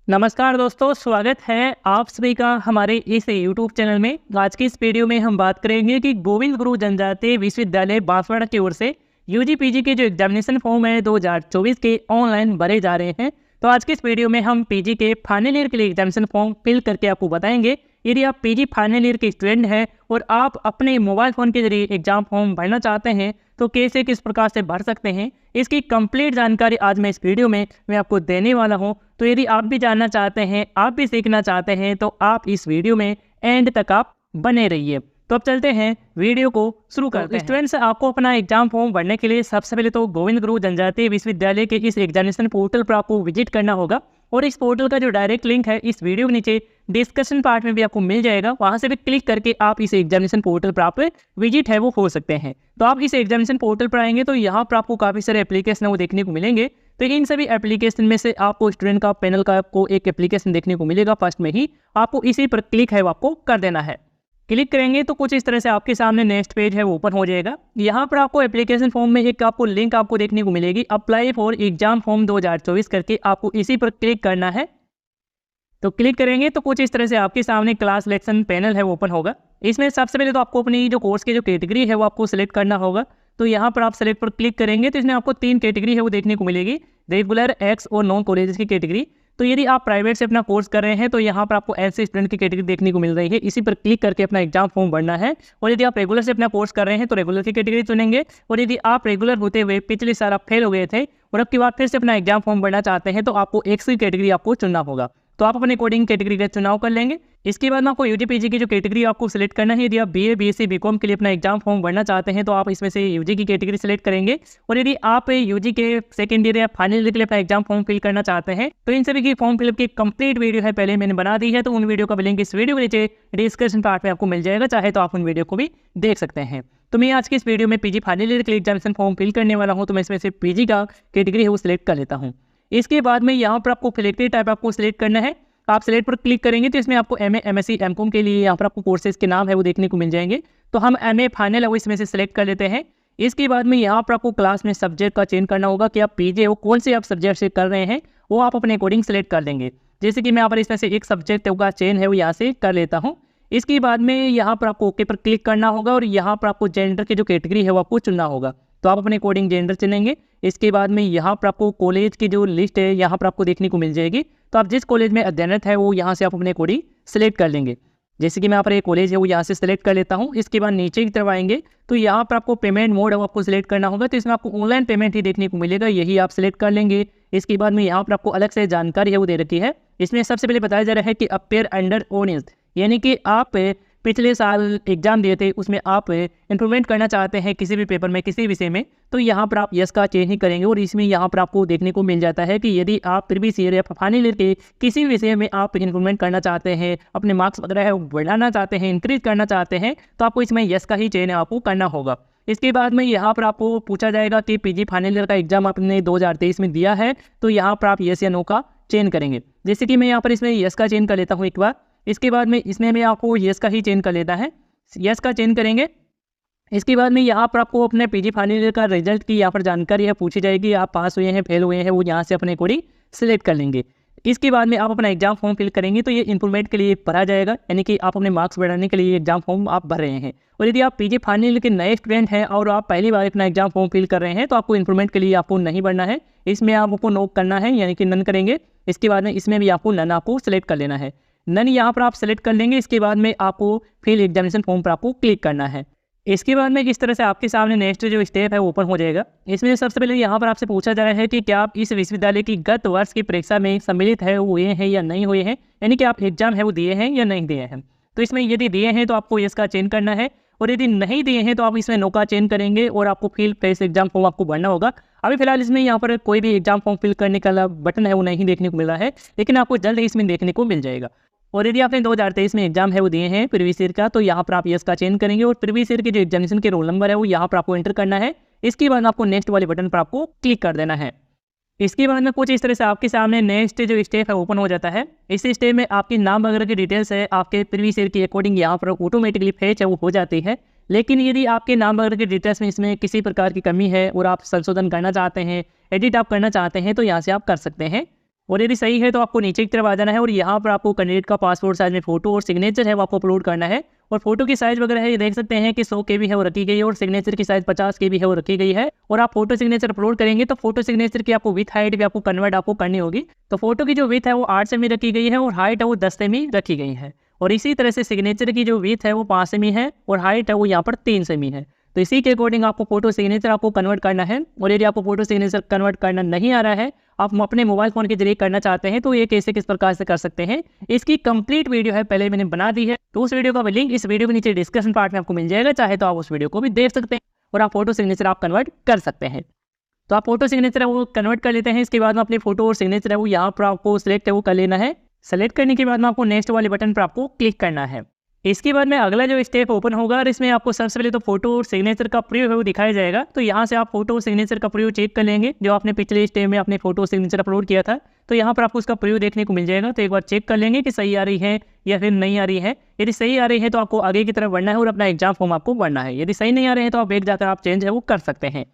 नमस्कार दोस्तों, स्वागत है आप सभी का हमारे इस यूट्यूब चैनल में। आज की इस वीडियो में हम बात करेंगे कि गोविंद गुरु जनजातीय विश्वविद्यालय बांसवाड़ा की ओर से यूजी पीजी के जो एग्जामिनेशन फॉर्म है 2024 के ऑनलाइन भरे जा रहे हैं। तो आज की इस वीडियो में हम पीजी के फाइनल ईयर के लिए एग्जामिनेशन फॉर्म फिल करके आपको बताएंगे। यदि आप पीजी फाइनल ईयर के स्टूडेंट हैं और आप अपने मोबाइल फ़ोन के जरिए एग्जाम फॉर्म भरना चाहते हैं तो कैसे किस प्रकार से भर सकते हैं, इसकी कंप्लीट जानकारी आज मैं इस वीडियो में आपको देने वाला हूं। तो यदि आप भी जानना चाहते हैं, आप भी सीखना चाहते हैं तो आप इस वीडियो में एंड तक आप बने रहिए। तो अब चलते हैं वीडियो को शुरू करते हैं। स्टूडेंट्स, आपको अपना एग्जाम फॉर्म भरने के लिए सबसे पहले तो गोविंद गुरु जनजातीय विश्वविद्यालय के इस एग्जामिनेशन पोर्टल पर आपको विजिट करना होगा और इस पोर्टल का जो डायरेक्ट लिंक है इस वीडियो के नीचे डिस्कशन पार्ट में भी आपको मिल जाएगा। वहां से भी क्लिक करके आप इस एग्जामिनेशन पोर्टल पर आप विजिट है वो हो सकते हैं। तो आप इस एग्जामिनेशन पोर्टल पर आएंगे तो यहाँ पर आपको काफ़ी सारे एप्लीकेशन है वो देखने को मिलेंगे। तो इन सभी एप्लीकेशन में से आपको स्टूडेंट का पैनल का आपको एक एप्लीकेशन देखने को मिलेगा। फर्स्ट में ही आपको इसी पर क्लिक है वो आपको कर देना है। क्लिक करेंगे तो कुछ इस तरह से आपके सामने नेक्स्ट पेज है वो ओपन हो जाएगा। यहाँ पर आपको एप्लीकेशन फॉर्म में एक आपको लिंक आपको देखने को मिलेगी, अप्लाई फॉर एग्जाम फॉर्म 2024 करके आपको इसी पर क्लिक करना है। तो क्लिक करेंगे तो कुछ इस तरह से आपके सामने क्लास सिलेक्शन पैनल है वो ओपन होगा। इसमें सबसे पहले तो आपको अपनी जो कोर्स की जो कैटेगरी है वो आपको सिलेक्ट करना होगा। तो यहाँ पर आप सेलेक्ट पर क्लिक करेंगे तो इसमें आपको 3 कैटेगरी है वो देखने को मिलेगी, रेगुलर, एक्स और नॉन कॉलेजेस की कैटेगरी। तो यदि आप प्राइवेट से अपना कोर्स कर रहे हैं तो यहाँ पर आपको ऐसे स्टूडेंट की कैटेगरी देखने को मिल रही है, इसी पर क्लिक करके अपना एग्जाम फॉर्म भरना है। और यदि आप रेगुलर से अपना कोर्स कर रहे हैं तो रेगुलर की कैटेगरी चुनेंगे। और यदि आप रेगुलर होते हुए पिछले साल आप फेल हो गए थे और अब की बार फिर से अपना एग्जाम फॉर्म भरना चाहते हैं तो आपको एक्स की कैटेगरी आपको चुनना होगा। तो आप अपने कोडिंग कैटेगरी का चुनाव कर लेंगे। इसके बाद में आपको यूजी पीजी की जो कैटेगरी आपको सिलेक्ट करना है। यदि आप बीए, बीएससी, बीकॉम के लिए अपना एग्जाम फॉर्म भरना चाहते हैं तो आप इसमें से यूजी की कैटेगरी सिलेक्ट करेंगे। और यदि आप यूजी के सेकंड ईयर या फाइनल ईयर के लिए अपना एग्जाम फॉर्म फिल करना चाहते हैं तो इन सभी की फॉर्म फिलअप की कंप्लीट वीडियो है पहले मैंने बना दी है। तो उन वीडियो का लिंक इस वीडियो के नीचे डिस्क्रिप्शन पार्ट में आपको मिल जाएगा, चाहे तो आप उन वीडियो को भी देख सकते हैं। तो मैं आज की इस वीडियो में पीजी फाइनल ईयर के लिए एग्जामिनेशन फॉर्म फिल करने वाला हूँ। तो मैं इसमें से पीजी का कैटेगरी है वो सिलेक्ट कर लेता हूँ। इसके बाद में यहाँ पर आपको फिलेक्टिव टाइप आपको सिलेक्ट करना है। आप सिलेक्ट पर क्लिक करेंगे तो इसमें आपको एमए, एमएससी, एमकॉम के लिए यहाँ पर आपको कोर्सेज के नाम है वो देखने को मिल जाएंगे। तो हम एमए फाइनल है वो इसमें से सिलेक्ट कर लेते हैं। इसके बाद में यहाँ पर आपको क्लास में सब्जेक्ट का चेंज करना होगा कि आप पीजे वो कौन से आप सब्जेक्ट से कर रहे हैं वो आप अपने अकॉर्डिंग सेलेक्ट कर लेंगे। जैसे कि मैं यहाँ पर इसमें से एक सब्जेक्ट का चेंज है वो यहाँ से कर लेता हूँ। इसके बाद में यहाँ पर आपको ओके पर क्लिक करना होगा और यहाँ पर आपको जेंडर की जो कैटेगरी है वो आपको चुनना होगा। तो आप अपने कोडिंग जेंडर चुनेंगे। इसके बाद में यहाँ पर आपको कॉलेज की जो लिस्ट है यहाँ पर आपको देखने को मिल जाएगी। तो आप जिस कॉलेज में अध्ययनरत है वो यहाँ से आप अपने कोडिंग सेलेक्ट कर लेंगे। जैसे कि मैं यहाँ पर एक कॉलेज है वो यहाँ से सेलेक्ट कर लेता हूँ। इसके बाद नीचे की तरफ आएंगे तो यहाँ पर आपको पेमेंट मोड है वो आपको सिलेक्ट करना होगा। तो इसमें आपको ऑनलाइन पेमेंट ही देखने को मिलेगा, यही आप सिलेक्ट कर लेंगे। इसके बाद में यहाँ पर आपको अलग से जानकारी है वो दे रखी है। इसमें सबसे पहले बताया जा रहा है कि अपेयर अंडर ऑनेस्ट, यानी कि आप पिछले साल एग्जाम दिए थे उसमें आप इंप्रूवमेंट करना चाहते हैं किसी भी पेपर में, किसी विषय में, तो यहाँ पर आप यस का चेंज ही करेंगे। और इसमें यहाँ पर आपको देखने को मिल जाता है कि यदि आप प्रीवियस ईयर या फाइनल ईयर के किसी विषय में आप इंप्रूवमेंट करना चाहते हैं, अपने मार्क्स वगैरह है बढ़ाना चाहते हैं, इंक्रीज करना चाहते हैं, तो आपको इसमें यस का ही चेंज आपको करना होगा। इसके बाद में यहाँ पर आपको पूछा जाएगा कि पीजी फाइनल ईयर का एग्जाम आपने 2023 में दिया है, तो यहाँ पर आप यस या नो का चेंज करेंगे। जैसे कि मैं यहाँ पर इसमें यस का चेंज कर लेता हूँ एक बार। इसके बाद में इसमें मैं आपको यस का ही चेंज कर लेता है, यस का चेंज करेंगे। इसके बाद में यहाँ पर आपको अपने पीजी फाइनल ईयर का रिजल्ट की यहाँ पर जानकारी है पूछी जाएगी, आप पास हुए हैं, फेल हुए हैं, वो यहाँ से अपने अकॉर्डिंग सिलेक्ट कर लेंगे। इसके बाद में आप अपना एग्जाम फॉर्म फिल करेंगे तो ये इंप्रूवमेंट के लिए भरा जाएगा, यानी कि आप अपने मार्क्स बढ़ाने के लिए एग्जाम फॉर्म आप भर रहे हैं। और यदि आप पीजी फाइनल ईयर के नए स्टूडेंट हैं और आप पहली बार अपना एग्जाम फॉर्म फिल कर रहे हैं तो आपको इंप्रूवमेंट के लिए आपको नहीं भरना है, इसमें आपको नो करना है, यानी कि नन करेंगे। इसके बाद में इसमें भी आपको नन आपको सेलेक्ट कर लेना है, नन यहाँ पर आप सेलेक्ट कर लेंगे। इसके बाद में आपको फिल एग्जामिनेशन फॉर्म पर आपको क्लिक करना है। इसके बाद में इस तरह से आपके सामने नेक्स्ट जो स्टेप है वो ओपन हो जाएगा। इसमें सबसे पहले यहाँ पर आपसे पूछा जा रहा है कि क्या आप इस विश्वविद्यालय की गत वर्ष की परीक्षा में सम्मिलित है हुए हैं या नहीं हुए हैं, यानी कि आप एग्जाम है वो दिए हैं या नहीं दिए हैं। तो इसमें यदि दिए हैं तो आपको यस का चेंज करना है, और यदि नहीं दिए हैं तो आप इसमें नो का चेंज करेंगे और आपको फिल फेस एग्जाम फॉर्म आपको भरना होगा। अभी फिलहाल इसमें यहाँ पर कोई भी एग्जाम फॉर्म फिल करने का बटन है वो नहीं देखने को मिल रहा है, लेकिन आपको जल्द ही इसमें देखने को मिल जाएगा। और यदि आपने 2023 में एग्जाम है वो दिए हैं प्रीवियस ईयर का, तो यहाँ पर आप यस का चेंज करेंगे और प्रीवियस ईयर के जो एग्जामिनेशन के रोल नंबर है वो यहाँ पर आपको एंटर करना है। इसके बाद आपको नेक्स्ट वाले बटन पर आपको क्लिक कर देना है। इसके बाद में कुछ इस तरह से आपके सामने नेक्स्ट जो स्टेप है ओपन हो जाता है। इस स्टेप में आपके नाम वगैरह की डिटेल्स है आपके प्रीवियस ईयर के अकॉर्डिंग यहाँ पर ऑटोमेटिकली फेच है वो हो जाती है। लेकिन यदि आपके नाम वगैरह की डिटेल्स में इसमें किसी प्रकार की कमी है और आप संशोधन करना चाहते हैं, एडिट आप करना चाहते हैं, तो यहाँ से आप कर सकते हैं। और यदि सही है तो आपको नीचे की तरफ आ जाना है और यहाँ पर आपको कैंडिडेट का पासपोर्ट साइज में फोटो और सिग्नेचर है वो आपको अपलोड करना है। और फोटो की साइज वगैरह है ये देख सकते हैं कि 100 KB है वो रखी गई है और सिग्नेचर की साइज 50 KB है वो रखी गई है। और आप फोटो सिग्नेचर अपलोड करेंगे तो फोटो सिग्नेचर की आपको विथ हाइट भी आपको कन्वर्ट आपको करनी होगी। तो फोटो की जो विथ है वो 8 सेमी रखी गई है और हाइट है वो 10 सेमी रखी गई है। और इसी तरह से सिग्नेचर की जो विथ है वो 5 सेमी है और हाइट है वो यहाँ पर 3 सेमी है। तो इसी के अकॉर्डिंग आपको फोटो सिग्नेचर आपको कन्वर्ट करना है। और यदि आपको फोटो सिग्नेचर कन्वर्ट करना नहीं आ रहा है, आप अपने मोबाइल फोन के जरिए करना चाहते हैं, तो ये कैसे किस प्रकार से कर सकते हैं इसकी कंप्लीट वीडियो है पहले मैंने बना दी है। तो उस वीडियो का भी लिंक इस वीडियो के नीचे डिस्क्रिप्शन पार्ट में आपको मिल जाएगा, चाहे तो आप उस वीडियो को भी देख सकते हैं और आप फोटो सिग्नेचर आप कन्वर्ट कर सकते हैं। तो आप फोटो सिग्नेचर है वो कन्वर्ट कर लेते हैं। इसके बाद में अपनी फोटो और सिग्नेचर है वो यहाँ पर आपको सिलेक्ट है वो कर लेना है। सेलेक्ट करने के बाद में आपको नेक्स्ट वाले बटन पर आपको क्लिक करना है। इसके बाद में अगला जो स्टेप ओपन होगा और इसमें आपको सबसे पहले तो फोटो और सिग्नेचर का प्रीव्यू है वो दिखाया जाएगा। तो यहाँ से आप फोटो और सिग्नेचर का प्रीव्यू चेक कर लेंगे। जो आपने पिछले स्टेप में अपने फोटो सिग्नेचर अपलोड किया था तो यहाँ पर आपको उसका प्रीव्यू देखने को मिल जाएगा। तो एक बार चेक कर लेंगे कि सही आ रही है या फिर नहीं आ रही है। यदि सही आ रही है तो आपको आगे की तरफ बढ़ना है और अपना एग्जाम फॉर्म आपको भरना है। यदि सही नहीं आ रहे हैं तो आप एक जाकर आप चेंज है वो कर सकते हैं।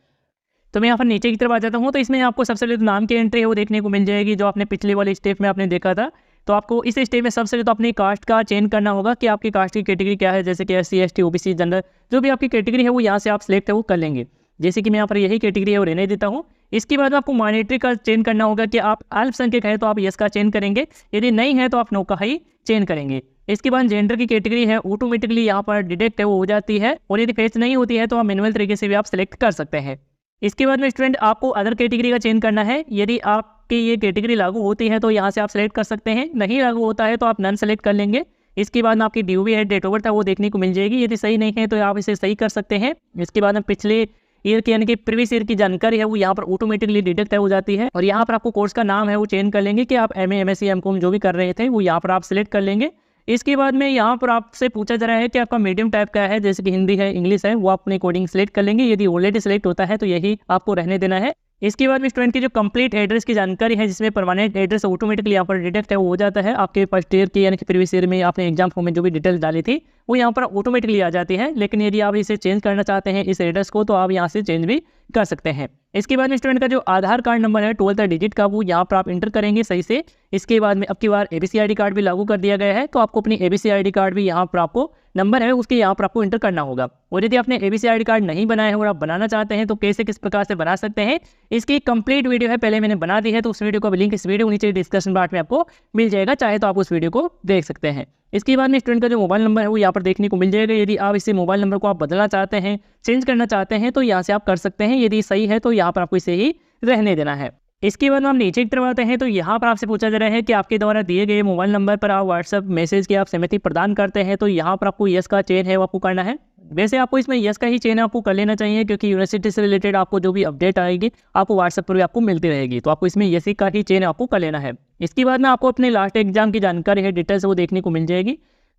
तो मैं यहाँ पर नीचे की तरफ आ जाता हूँ। तो इसमें आपको सबसे पहले नाम की एंट्री है वो देखने को मिल जाएगी, जो आपने पिछले वाले स्टेप में आपने देखा था। तो आपको इस स्टेप में सबसे पहले तो अपनी कास्ट का चेंज करना होगा कि आपकी कास्ट की कैटेगरी क्या है, जैसे कि SC ST OBC जनरल, जो भी आपकी कैटेगरी है वो यहाँ से आप सिलेक्ट है वो कर लेंगे। जैसे कि मैं यहाँ पर यही कैटेगरी है वो रहने देता हूँ। इसके बाद आपको मॉनेटरी का चेंज करना होगा कि आप अल्पसंख्यक है तो आप यस का चेंज करेंगे, यदि नहीं है तो आप नो का ही चेंज करेंगे। इसके बाद जेंडर की कैटेगरी है ऑटोमेटिकली यहाँ पर डिटेक्ट है वो हो जाती है और यदि फेच नहीं होती है तो आप मैनुअल तरीके से भी आप सिलेक्ट कर सकते हैं। इसके बाद में स्टूडेंट आपको अदर कैटेगरी का चेंज करना है। यदि आपकी ये कैटेगरी लागू होती है तो यहाँ से आप सेलेक्ट कर सकते हैं, नहीं लागू होता है तो आप नन सेलेक्ट कर लेंगे। इसके बाद में आपकी DOB है डेट ऑफ बर्थ है वो देखने को मिल जाएगी। यदि सही नहीं है तो आप इसे सही कर सकते हैं। इसके बाद में पिछले ईयर की यानी कि प्रीवियस ईयर की जानकारी है वो यहाँ पर ऑटोमेटिकली डिटेक्ट हो जाती है। और यहाँ पर आपको कोर्स का नाम है वो चेंज कर लेंगे कि आप MA MSc MCOM जो भी कर रहे थे वो यहाँ पर आप सिलेक्ट कर लेंगे। इसके बाद में यहाँ पर आपसे पूछा जा रहा है कि आपका मीडियम टाइप का है, जैसे कि हिंदी है इंग्लिश है, वो आप अपने कोडिंग सेलेक्ट कर लेंगे। यदि ऑलरेडी सेलेक्ट होता है तो यही आपको रहने देना है। इसके बाद में स्टूडेंट की जो कंप्लीट एड्रेस की जानकारी है, जिसमें परमानेंट एड्रेस ऑटोमेटिकली यहाँ पर डिटेक्ट है वो हो जाता है। आपके फर्स्ट ईयर की यानी कि प्रीवियस ईयर में आपने एग्जाम फॉर्म में जो भी डिटेल्स डाली थी वो यहाँ पर ऑटोमेटिकली आ जाती है। लेकिन यदि आप इसे चेंज करना चाहते हैं इस एड्रेस को तो आप यहाँ से चेंज भी कर सकते हैं। इसके बाद में स्टूडेंट का जो आधार कार्ड नंबर है 12 डिजिट का वो यहाँ पर आप इंटर करेंगे सही से। इसके बाद में अब की बार ABC ID कार्ड भी लागू कर दिया गया है, तो आपको अपनी ABC ID कार्ड भी यहाँ पर आपको नंबर है उसके यहाँ पर आपको इंटर करना होगा। और यदि आपने ABC ID कार्ड नहीं बनाया है और आप बनाना चाहते हैं तो कैसे किस प्रकार से बना सकते हैं इसकी कंप्लीट वीडियो है पहले मैंने बना दी है। तो उस वीडियो का लिंक इस वीडियो के नीचे डिस्क्रिप्शन पार्ट में आपको मिल जाएगा, चाहे तो आप उस वीडियो को देख सकते हैं। इसके बाद में स्टूडेंट का जो मोबाइल नंबर है वो यहाँ पर देखने को मिल जाएगा। यदि आप इसे मोबाइल नंबर को आप बदलना चाहते हैं, चेंज करना चाहते हैं तो यहाँ से आप कर सकते हैं। यदि सही है तो यहाँ पर आपको इसे ही रहने देना है। इसके बाद हम नीचे की तरफ आते हैं। तो यहाँ पर आपसे पूछा जा रहा है कि आपके द्वारा दिए गए मोबाइल नंबर पर आप व्हाट्सएप मैसेज की आप सहमति प्रदान करते हैं, तो यहाँ पर आपको यस का चेन है वो आपको करना है। वैसे आपको इसमें यस का ही चेन आपको कर लेना चाहिए, क्योंकि यूनिवर्सिटी से रिलेटेड आपको जो भी अपडेट आएगी आपको व्हाट्सएप पर भी आपको मिलती रहेगी, तो आपको इसमें यस का ही चेन आपको कर लेना है। इसके बाद में आपको अपने लास्ट एग्जाम की जानकारी है डिटेल्स वो देखने को मिल जाएगी।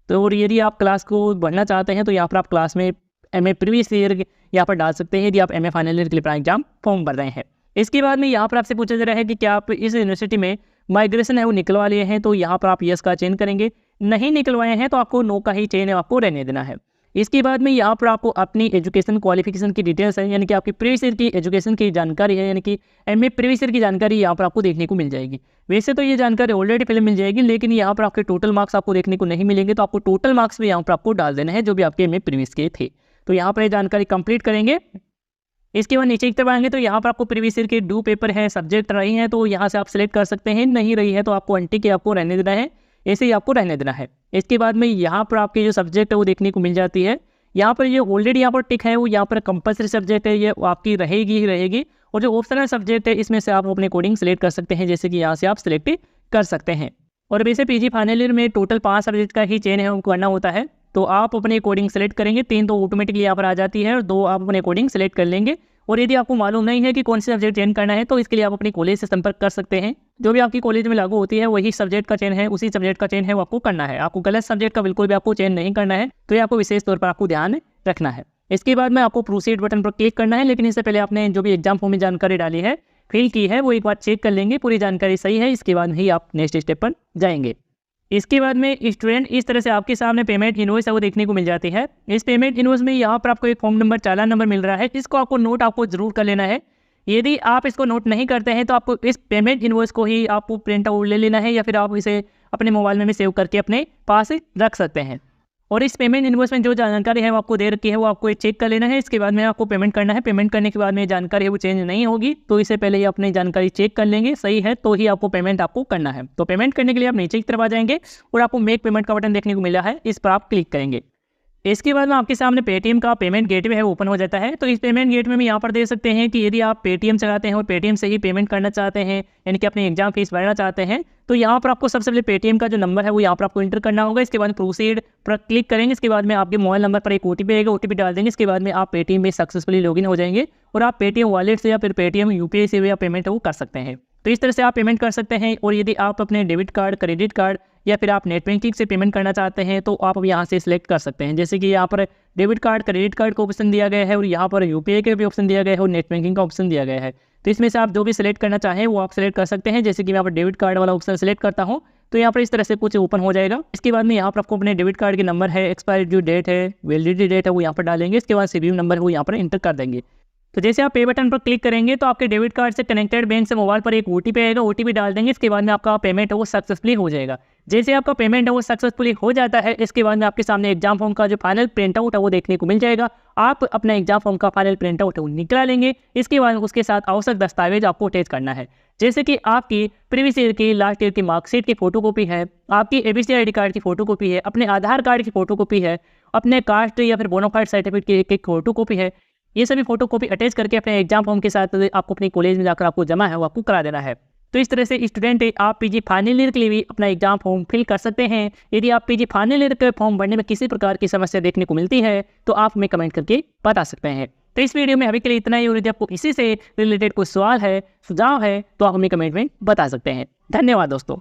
तो और यदि आप क्लास को बढ़ना चाहते हैं तो यहाँ पर आप क्लास में MA प्रीवियस ईयर यहाँ पर डाल सकते हैं, यदि आप MA फाइनल ईयर के लिए अपना एग्जाम फॉर्म भर रहे हैं। इसके बाद में यहाँ पर आपसे पूछा जा रहा है कि क्या आप इस यूनिवर्सिटी में माइग्रेशन है वो निकलवा लिए हैं, तो यहाँ पर आप यस का चेन करेंगे। नहीं निकलवाए हैं तो आपको नो का ही चेन है आपको रहने देना है। इसके बाद में यहाँ पर आपको अपनी एजुकेशन क्वालिफिकेशन की डिटेल्स है, यानी कि आपकी प्रीवियस ईयर की एजुकेशन की जानकारी है, यानी कि MA प्रीवियस ईयर की जानकारी यहाँ पर आपको देखने को मिल जाएगी। वैसे तो ये जानकारी ऑलरेडी पहले मिल जाएगी, लेकिन यहाँ पर आपके टोटल मार्क्स आपको देखने को नहीं मिलेंगे, तो आपको टोटल मार्क्स भी यहाँ पर आपको डाल देना है जो भी आपके MA प्रीवियस के थे। तो यहाँ पर ये जानकारी कंप्लीट करेंगे। इसके बाद नीचे की तरफ आएंगे तो यहाँ पर आपको प्रीवियस ईयर के ड्यू पेपर है, सब्जेक्ट रही हैं तो यहाँ से आप सिलेक्ट कर सकते हैं, नहीं रही है तो आपको अंटी के आपको रहने देना है, ऐसे ही आपको रहने देना है। इसके बाद में यहाँ पर आपकी जो सब्जेक्ट है वो देखने को मिल जाती है। यहाँ पर ये ऑलरेडी यहाँ पर टिक है वो यहाँ पर कंपलसरी सब्जेक्ट है, ये आपकी रहेगी ही रहेगी। और जो ऑप्शनल सब्जेक्ट है इसमें से आप अपने कोडिंग सेलेक्ट कर सकते हैं, जैसे कि यहाँ से आप सिलेक्ट कर सकते हैं। और वैसे PG फाइनल ईयर में टोटल 5 सब्जेक्ट का ही चेन है उनको करना होता है, तो आप अपने कोडिंग सेलेक्ट करेंगे, 3 तो ऑटोमेटिकली यहाँ पर आ जाती है और 2 आप अपने कोडिंग सेलेक्ट कर लेंगे। और यदि आपको मालूम नहीं है कि कौन से सब्जेक्ट चेंज करना है तो इसके लिए आप अपनी कॉलेज से संपर्क कर सकते हैं। जो भी आपकी कॉलेज में लागू होती है वही सब्जेक्ट का चेंज है, उसी सब्जेक्ट का चेंज है वो आपको करना है। आपको गलत सब्जेक्ट का बिल्कुल भी आपको चेंज नहीं करना है, तो ये आपको विशेष तौर पर आपको ध्यान रखना है। इसके बाद में आपको प्रोसीड बटन पर क्लिक करना है, लेकिन इससे पहले आपने जो भी एग्जाम फॉर्म में जानकारी डाली है, फिल की है, वो एक बार चेक कर लेंगे पूरी जानकारी सही है, इसके बाद ही आप नेक्स्ट स्टेप पर जाएंगे। इसके बाद में स्टूडेंट इस तरह से आपके सामने पेमेंट इनवॉइस है वो देखने को मिल जाती है। इस पेमेंट इनवॉइस में यहाँ पर आपको एक फॉर्म नंबर चालान नंबर मिल रहा है, इसको आपको नोट आपको जरूर कर लेना है। यदि आप इसको नोट नहीं करते हैं तो आपको इस पेमेंट इनवॉइस को ही आपको प्रिंट आउट ले लेना है, या फिर आप इसे अपने मोबाइल में भी सेव करके अपने पास रख सकते हैं। और इस पेमेंट इनवॉइस में जो जानकारी है वो आपको दे रखी है, वो आपको चेक कर लेना है। इसके बाद में आपको पेमेंट करना है। पेमेंट करने के बाद में जानकारी है वो चेंज नहीं होगी, तो इससे पहले ही अपनी जानकारी चेक कर लेंगे, सही है तो ही आपको पेमेंट आपको करना है। तो पेमेंट करने के लिए आप नीचे की तरफ आ जाएंगे और आपको मेक पेमेंट का बटन देखने को मिला है, इस पर आप क्लिक करेंगे। इसके बाद में आपके सामने पेटीएम का पेमेंट गेटवे है ओपन हो जाता है। तो इस पेमेंट गेटवे में यहाँ पर देख सकते हैं कि यदि आप पेटीएम चलाते हैं और पेटीएम से ही पेमेंट करना चाहते हैं, यानी कि अपनी एग्जाम फीस भरना चाहते हैं, तो यहाँ पर आपको सबसे पहले पेटीएम का जो नंबर है वो यहाँ पर आपको इंटर करना होगा। इसके बाद प्रोसीड पर क्लिक करेंगे। इसके बाद में आपके मोबाइल नंबर पर एक ओटीपी आएगा, ओटीपी डाल देंगे। इसके बाद में आप पेटीएम में सक्सेसफुली लॉगिन हो जाएंगे और आप पेटीएम वॉलेट से या फिर पेटीएम यूपीआई से या पेमेंट वो कर सकते हैं। तो इस तरह से आप पेमेंट कर सकते हैं। और यदि आप अपने डेबिट कार्ड, क्रेडिट कार्ड या फिर आप नेट बैंकिंग से पेमेंट करना चाहते हैं तो आप यहाँ से सिलेक्ट कर सकते हैं। जैसे कि यहाँ पर डेबिट कार्ड, क्रेडिट कार्ड का ऑप्शन दिया गया है और यहाँ पर यूपीआई का भी ऑप्शन दिया गया है और नेट बैंकिंग का ऑप्शन दिया गया है। तो इसमें से आप जो भी सिलेक्ट करना चाहें वो आप सिलेक्ट कर सकते हैं। जैसे कि मैं यहाँ पर डेबिट कार्ड वाला ऑप्शन सिलेक्ट करता हूँ तो यहाँ पर इस तरह से कुछ ओपन हो जाएगा। इसके बाद में यहाँ पर आपको अपने डेबिट कार्ड के नंबर है, एक्सपायरी जो डेट है, वैलिडिटी डेट है वो यहाँ पर डालेंगे। इसके बाद सीवीवी नंबर है वो यहाँ पर इंटर कर देंगे। तो जैसे आप पे बटन पर क्लिक करेंगे तो आपके डेबिट कार्ड से कनेक्टेड बैंक से मोबाइल पर एक ओटीपी आएगा, ओटीपी डाल देंगे। इसके बाद में आपका पेमेंट है वो सक्सेसफुली हो जाएगा। जैसे आपका पेमेंट है वो सक्सेसफुली हो जाता है, इसके बाद में आपके सामने एग्जाम फॉर्म का जो फाइनल प्रिंट आउट है वो देखने को मिल जाएगा। आप अपना एग्जाम फॉर्म का फाइनल प्रिंट आउट है वो निकला लेंगे। इसके बाद उसके साथ आवश्यक दस्तावेज आपको अटैच करना है, जैसे कि आपकी प्रीवियस ईयर की, लास्ट ईयर की मार्कशीट की फोटोकॉपी है, आपकी एबीसी आईडी कार्ड की फोटोकॉपी है, अपने आधार कार्ड की फोटोकॉपी है, अपने कास्ट या फिर बोनाफाइड सर्टिफिकेट की एक फोटोकॉपी है। ये सभी फोटोकॉपी अटैच करके अपने एग्जाम फॉर्म के साथ आपको अपने कॉलेज में जाकर आपको जमा है वो आपको करा देना है। तो इस तरह से स्टूडेंट आप पीजी फाइनल ईयर के लिए भी अपना एग्जाम फॉर्म फिल कर सकते हैं। यदि आप पीजी फाइनल ईयर के फॉर्म भरने में किसी प्रकार की समस्या देखने को मिलती है तो आप हमें कमेंट करके बता सकते हैं। तो इस वीडियो में अभी के लिए इतना ही, और यदि आपको इसी से रिलेटेड कोई सवाल है, सुझाव है तो आप हमें कमेंट में बता सकते हैं। धन्यवाद दोस्तों।